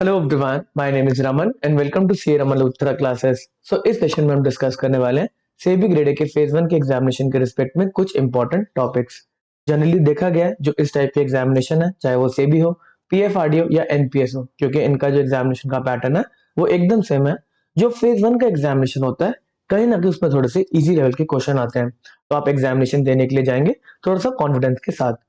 Hello everyone, my name is Raman and welcome to C Raman Uttara classes. इस session में हम discuss करने वाले हैं सेबी ग्रेड ए के फेज 1 के एग्जामिनेशन के रिस्पेक्ट में कुछ इंपॉर्टेंट टॉपिक्स। जनरली देखा गया है जो इस टाइप के एग्जामिनेशन है, चाहे वो सेबी हो, पीएफआरडी हो या एनपीएस हो, क्योंकि इनका जो एग्जामिनेशन का पैटर्न है वो एकदम सेम है। जो फेज 1 का एग्जामिनेशन होता है, कहीं ना कहीं उसमें थोड़े से इजी लेवल के क्वेश्चन आते हैं, तो आप एग्जामिनेशन देने के लिए जाएंगे थोड़ा सा कॉन्फिडेंस के साथ।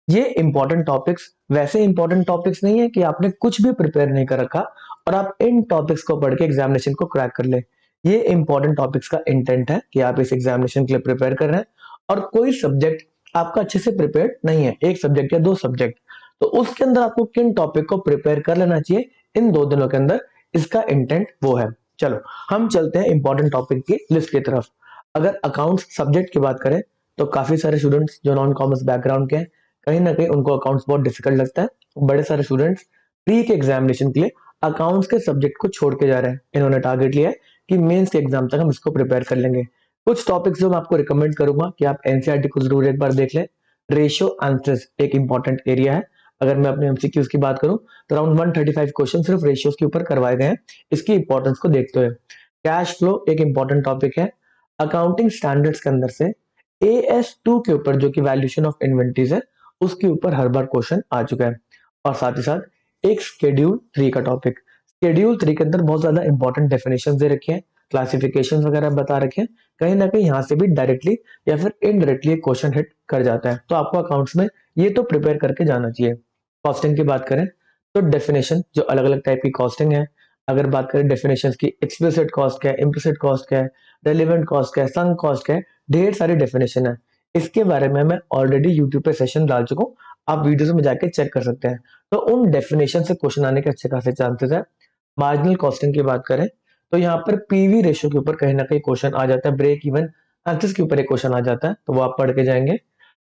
ये इंपॉर्टेंट टॉपिक्स वैसे इंपॉर्टेंट टॉपिक्स नहीं है कि आपने कुछ भी प्रिपेयर नहीं कर रखा और आप इन टॉपिक्स को पढ़ के एग्जामिनेशन को क्रैक कर ले। ये इंपॉर्टेंट टॉपिक्स का इंटेंट है कि आप इस एग्जामिनेशन के लिए प्रिपेयर कर रहे हैं और कोई सब्जेक्ट आपका अच्छे से प्रिपेयर नहीं है, एक सब्जेक्ट या दो सब्जेक्ट, तो उसके अंदर आपको किन टॉपिक को प्रिपेयर कर लेना चाहिए इन 2 दिनों के अंदर, इसका इंटेंट वो है। चलो हम चलते हैं इंपॉर्टेंट टॉपिक की लिस्ट की तरफ। अगर अकाउंट्स सब्जेक्ट की बात करें तो काफी सारे स्टूडेंट्स जो नॉन कॉमर्स बैकग्राउंड के हैं, कहीं ना कहीं उनको अकाउंट्स बहुत डिफिकल्ट लगता है। बड़े सारे स्टूडेंट्स प्री के एग्जामिनेशन के लिए अकाउंट्स के सब्जेक्ट को छोड़ के जा रहे हैं। इन्होंने टारगेट लिया है कि मेंस के एग्जाम तक हम इसको प्रिपेयर कर लेंगे। कुछ टॉपिक्स जो मैं आपको रिकमेंड करूंगा कि आप एनसीईआरटी को जरूर एक बार देख लें। रेशियो आंसर्स एक इंपॉर्टेंट एरिया है। अगर मैं अपने एमसीक्यूज की बात करूं तो अराउंड 135 क्वेश्चन सिर्फ रेशियोज के ऊपर करवाए गए हैं, इसकी इंपॉर्टेंस को देखते हुए। कैश फ्लो एक इंपॉर्टेंट टॉपिक है। अकाउंटिंग स्टैंडर्ड्स के अंदर से AS2 के ऊपर जो कि वैल्यूएशन ऑफ इन्वेंटरीज है, उसके ऊपर हर बार क्वेश्चन आ चुका है। और साथ ही साथ एक शेड्यूल 3 का टॉपिक। शेड्यूल 3 के अंदर बहुत ज्यादा इंपॉर्टेंट डेफिनेशन दे रखे हैं, क्लासिफिकेशन वगैरह बता रखे हैं। कहीं ना कहीं यहाँ से भी डायरेक्टली या फिर इनडायरेक्टली एक क्वेश्चन हिट कर जाता है, तो आपको अकाउंट्स में ये तो प्रिपेयर करके जाना चाहिए। कॉस्टिंग की बात करें तो डेफिनेशन जो अलग अलग टाइप की कॉस्टिंग है, अगर बात करें डेफिनेशन की, एक्सप्लिसिट कॉस्ट क्या है, इम्प्लिसिट कॉस्ट क्या है, रेलिवेंट कॉस्ट क्या है, संक कॉस्ट क्या है, ढेर सारी डेफिनेशन है। इसके बारे में मैं ऑलरेडी यूट्यूब पे सेशन डाल चुका हूँ, आप वीडियोस में जाके चेक कर सकते हैं। तो उन डेफिनेशन से क्वेश्चन आने के अच्छे खासे चांसेस है। मार्जिनल कॉस्टिंग की बात करें तो यहाँ पर पीवी रेशियो के ऊपर कहीं ना कहीं क्वेश्चन आ जाता है, ब्रेक इवन एक्सिस के ऊपर एक क्वेश्चन आ जाता है, तो वो आप पढ़ के जाएंगे।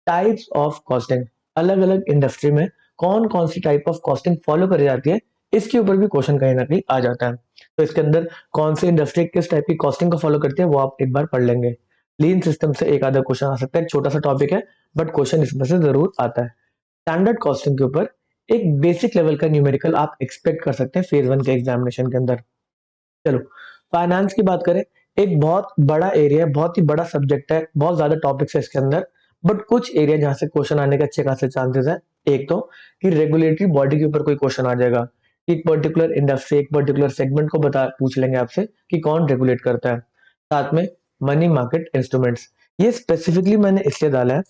टाइप्स ऑफ कॉस्टिंग, अलग अलग इंडस्ट्री में कौन कौन सी टाइप ऑफ कॉस्टिंग फॉलो करी जाती है, इसके ऊपर भी क्वेश्चन कहीं ना कहीं आ जाता है। तो इसके अंदर कौन सी इंडस्ट्री किस टाइप की कॉस्टिंग को फॉलो करती है वो आप एक बार पढ़ लेंगे। लीन सिस्टम से एक आधा क्वेश्चन आ सकता है, एक छोटा सा टॉपिक है बट क्वेश्चन इसमें से जरूर आता है। स्टैंडर्ड कॉस्टिंग के ऊपर एक बेसिक लेवल का न्यूमेरिकल आप एक्सपेक्ट कर सकते हैं फेज 1 के एग्जामिनेशन के अंदर। चलो फाइनेंस की बात करें, एक बहुत बड़ा एरिया है, बहुत ही बड़ा सब्जेक्ट है, बहुत ज्यादा टॉपिक्स है इसके अंदर, बट कुछ एरिया जहां से क्वेश्चन आने के अच्छे खासे चांसेस है। एक तो कि रेगुलेटरी बॉडी के ऊपर कोई क्वेश्चन आ जाएगा, कि एक पर्टिकुलर इंडस्ट्री एक पर्टिकुलर सेगमेंट को बता पूछ लेंगे आपसे कि कौन रेगुलेट करता है। साथ में मनी मार्केट इंस्ट्रूमेंट्स, ये स्पेसिफिकली मैंने इसलिए डाला है,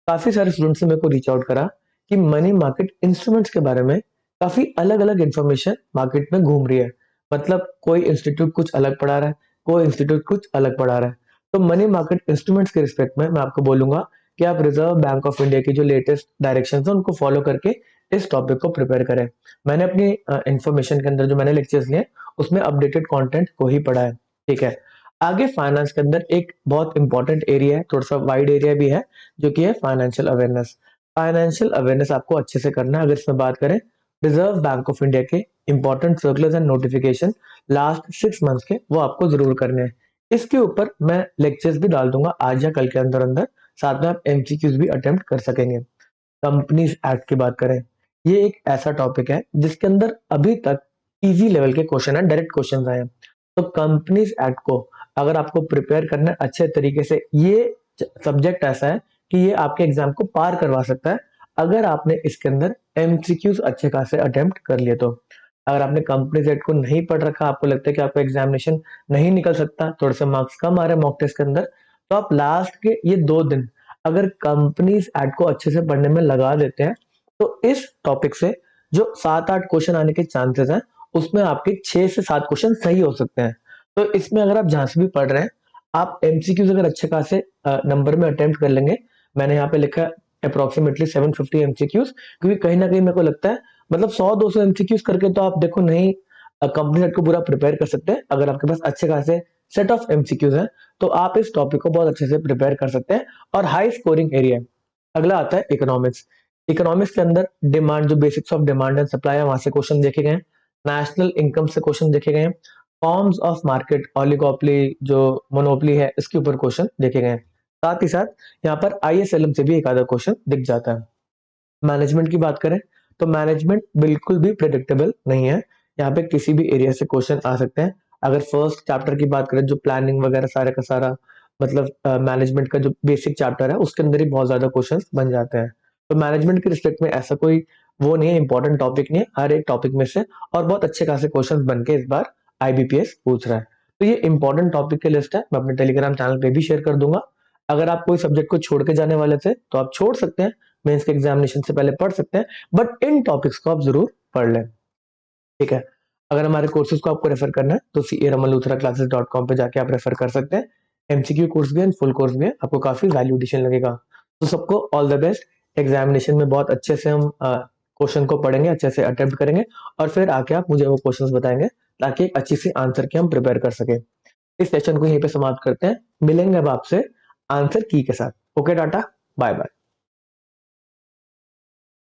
काफी सारे स्टूडेंट्स ने मेरे को रीच आउट करा कि मनी मार्केट इंस्ट्रूमेंट्स के बारे में काफी अलग अलग इंफॉर्मेशन मार्केट में घूम रही है। मतलब कोई इंस्टीट्यूट कुछ अलग पढ़ा रहा है, कोई इंस्टीट्यूट कुछ अलग पढ़ा रहा है। तो मनी मार्केट इंस्ट्रूमेंट्स के रिस्पेक्ट में मैं आपको बोलूंगा कि आप रिजर्व बैंक ऑफ इंडिया की जो लेटेस्ट डायरेक्शन है उनको फॉलो करके इस टॉपिक को प्रिपेयर करें। मैंने अपनी इंफॉर्मेशन के अंदर जो मैंने लेक्चर्स लिए उसमें अपडेटेड कंटेंट को ही पढ़ा है। ठीक है, आगे फाइनेंस के अंदर एक बहुत इंपॉर्टेंट एरिया है, थोड़ा सा वाइड एरिया भी है, जो कि है फाइनेंशियल अवेयरनेस। फाइनेंशियल अवेयरनेस आपको अच्छे से करना है। अगर इसमें बात करें रिजर्व बैंक ऑफ इंडिया के important circulars and notification last 6 months के, वो आपको जरूर करने हैं। इसके ऊपर मैं लेक्चर्स भी डाल दूंगा आज या कल के अंदर अंदर, साथ में आप एमसीक्यूज भी अटेम्प्ट कर सकेंगे। कंपनीज एक्ट की बात करें, ये एक ऐसा टॉपिक है जिसके अंदर अभी तक इजी लेवल के क्वेश्चन है, डायरेक्ट क्वेश्चन आए हैं। तो कंपनीज एक्ट को अगर आपको प्रिपेयर करना है अच्छे तरीके से, ये सब्जेक्ट ऐसा है कि ये आपके एग्जाम को पार करवा सकता है अगर आपने इसके अंदर एमसीक्यूज अच्छे खासे अटेम्प्ट कर लिए तो। अगर आपने कंपनीज एक्ट को नहीं पढ़ रखा, आपको लगता है कि आपका एग्जामिनेशन नहीं निकल सकता, थोड़े से मार्क्स कम आ रहे हैं मॉक टेस्ट के अंदर, तो आप लास्ट के ये 2 दिन अगर कंपनीज एक्ट को अच्छे से पढ़ने में लगा देते हैं, तो इस टॉपिक से जो 7-8 क्वेश्चन आने के चांसेस हैं, उसमें आपके 6 से 7 क्वेश्चन सही हो सकते हैं। तो इसमें अगर आप जहां से भी पढ़ रहे हैं, आप एमसीक्यूज अगर अच्छे खासे नंबर में अटेम्प्ट कर लेंगे, मैंने यहाँ पे लिखा अप्रोक्सीमेटली 750 एमसीक्यूज, क्योंकि कहीं ना कहीं मेरे को लगता है मतलब 100-200 एमसीक्यूज करके तो आप देखो नहीं कंपनी सेट को पूरा प्रिपेयर कर सकते हैं। अगर आपके पास अच्छे खासे सेट ऑफ एमसीक्यूज हैं तो आप इस टॉपिक को बहुत अच्छे से प्रिपेयर कर सकते हैं और हाई स्कोरिंग एरिया। अगला आता है इकोनॉमिक्स। इकोनॉमिक्स के अंदर डिमांड, जो basics of demand and supply है, वहां से क्वेश्चन देखे गए। नेशनल इनकम से क्वेश्चन देखे गए। फॉर्म्स ऑफ मार्केट, ऑलिगोपोली जो मोनोपोली है, इसके ऊपर क्वेश्चन देखे गए। साथ ही साथ यहाँ पर आईएसएलएम से भी एक आधा क्वेश्चन दिख जाता है। मैनेजमेंट की बात करें तो मैनेजमेंट बिल्कुल भी प्रेडिक्टेबल नहीं है। यहाँ पे किसी भी एरिया से क्वेश्चन आ सकते हैं। अगर फर्स्ट चैप्टर की बात करें, जो प्लानिंग वगैरह सारे का सारा मतलब मैनेजमेंट का जो बेसिक चैप्टर है, उसके अंदर ही बहुत ज्यादा क्वेश्चन बन जाते हैं। तो मैनेजमेंट के रिस्पेक्ट में ऐसा कोई वो नहीं है, इंपॉर्टेंट टॉपिक नहीं है, हर एक टॉपिक में से और बहुत अच्छे खासे क्वेश्चन बन के इस बार आईबीपीएस पूछ रहा है। तो ये इंपॉर्टेंट टॉपिक की लिस्ट है, मैं अपने टेलीग्राम चैनल पे भी शेयर कर दूंगा। अगर आप कोई सब्जेक्ट को छोड़ के जाने वाले थे तो आप छोड़ सकते हैं, मेंस के एग्जामिनेशन से पहले पढ़ सकते हैं, बट इन टॉपिक्स को आप जरूर पढ़ लें। ठीक है। अगर हमारे कोर्सेज को आपको रेफर करना है तो CA ramanluthra classes.com पे जाके आप रेफर कर सकते हैं। एमसीक्यू कोर्स भी है, फुल कोर्स भी है, आपको काफी वैल्यू एडिशन लगेगा। तो सबको ऑल द बेस्ट। एग्जामिनेशन में बहुत अच्छे से हम क्वेश्चन को पढ़ेंगे, अच्छे से अटेम्प्ट करेंगे और फिर आके आप मुझे वो क्वेश्चंस बताएंगे ताकि एक अच्छी सी आंसर की हम प्रिपेयर कर सके। इस सेशन को यहीं पे समाप्त करते हैं, मिलेंगे अब आपसे आंसर की के साथ। Okay tata, bye bye.